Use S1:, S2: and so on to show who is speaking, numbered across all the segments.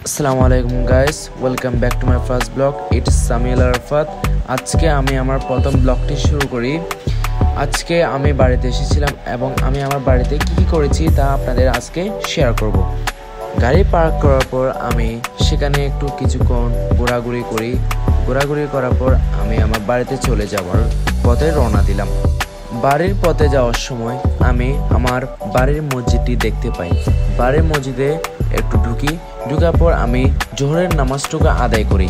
S1: আসসালামু আলাইকুম guys, welcome back to my first blog. It's Samiul Arafat. আজকে আমি আমার প্রথম ব্লগটি শুরু করি। আজকে আমি বাড়িতে এসেছিলাম এবং আমি আমার বাড়িতে কী করেছি তা আপনাদের আজকে শেয়ার করব। গাড়ি পার্ক করার পর আমি সেখানে একটু কিছুক্ষণ ঘোরাঘুরি করি। ঘোরাঘুরি করার পর আমি আমার বাড়িতে চলে যাওয়ার পথে রওনা দিলাম। বাড়ির পথে যাওয়ার সময় আমি আমার বাড়ির মসজিদটি দেখতে পাই। বাড়ির মসজিদে একটু ঢুকার পর আমি জোহরের নামাজটুকু আদায় করি।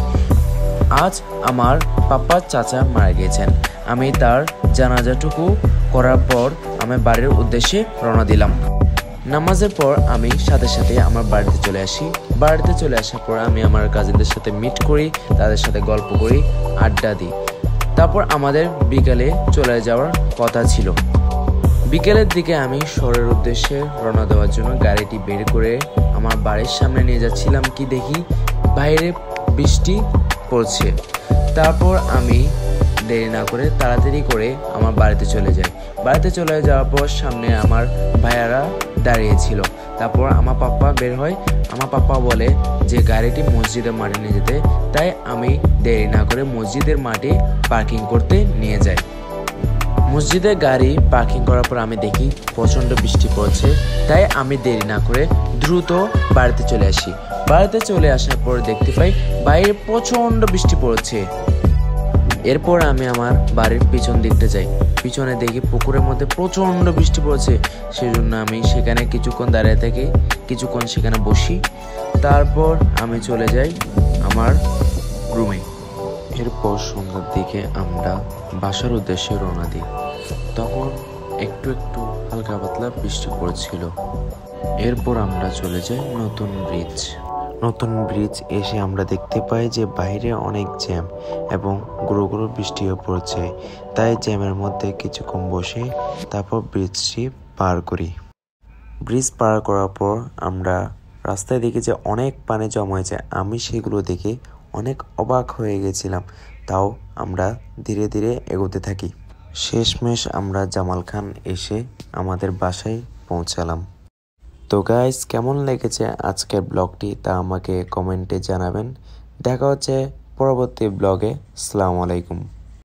S1: আজ আমার পাপার চাচা মারা গিয়েছেন। আমি তার জানাজাটুকু করার পর আমি বাড়ির উদ্দেশ্যে রওনা দিলাম। নামাজের পর আমি সাথে সাথে আমার বাড়িতে চলে আসি। বাড়িতে চলে আসার পর আমি আমার কাজিনদের সাথে মিট করি, তাদের সাথে গল্প করি, আড্ডা দিই। তারপর আমাদের বিকালে চলে যাওয়ার কথা ছিল। বিকেলের দিকে আমি শহরের উদ্দেশ্যে রওনা দেওয়ার জন্য গাড়িটি বের করে আমার বাড়ির সামনে নিয়ে যাচ্ছিলাম, কি দেখি বাইরে বৃষ্টি পড়ছে। তারপর আমি দেরি না করে তাড়াতাড়ি করে আমার বাড়িতে চলে যাই। বাড়িতে চলে যাওয়ার পর সামনে আমার ভাইয়ারা দাঁড়িয়েছিল। তারপর আমার পাপ্পা বের হয়। আমার পাপ্পা বলে যে গাড়িটি মসজিদের মাঠে নিয়ে যেতে, তাই আমি দেরি না করে মসজিদের মাঠে পার্কিং করতে নিয়ে যাই। মসজিদে গাড়ি পার্কিং করার পর আমি দেখি প্রচণ্ড বৃষ্টি পড়ছে, তাই আমি দেরি না করে দ্রুত বাড়িতে চলে আসি। বাড়িতে চলে আসার পর দেখতে পাই বাইরে প্রচণ্ড বৃষ্টি পড়ছে। এরপর আমি আমার বাড়ির পিছন দিকতে যাই। পিছনে দেখি পুকুরের মধ্যে প্রচণ্ড বৃষ্টি পড়ছে। সেই জন্য আমি সেখানে কিছুক্ষণ দাঁড়িয়ে থাকি, কিছুক্ষণ সেখানে বসি। তারপর আমি চলে যাই আমার রুমে। এরপর সন্ধ্যার দিকে আমরা বাসার উদ্দেশ্যে রওনা দিই। তখন একটু একটু হালকা পাতলা বৃষ্টি পড়ছিল। এরপর আমরা চলে যাই নতুন ব্রিজ এসে আমরা দেখতে পাই যে বাইরে অনেক জ্যাম এবং গুঁড়ো গুঁড়ো বৃষ্টিও পড়ছে। তাই জ্যামের মধ্যে কিছুক্ষণ বসে তারপর ব্রিজটি পার করি। ব্রিজ পার করার পর আমরা রাস্তায় দেখি যে অনেক পানি জমা হয়েছে। আমি সেগুলো দেখে অনেক অবাক হয়ে গেছিলাম। তাও আমরা ধীরে ধীরে এগোতে থাকি। শেষমেশ আমরা জামাল খান এসে আমাদের বাসায় পৌঁছালাম। তো গাইস, কেমন লেগেছে আজকের ব্লগটি তা আমাকে কমেন্টে জানাবেন। দেখা হচ্ছে পরবর্তী ব্লগে। আসসালামু আলাইকুম।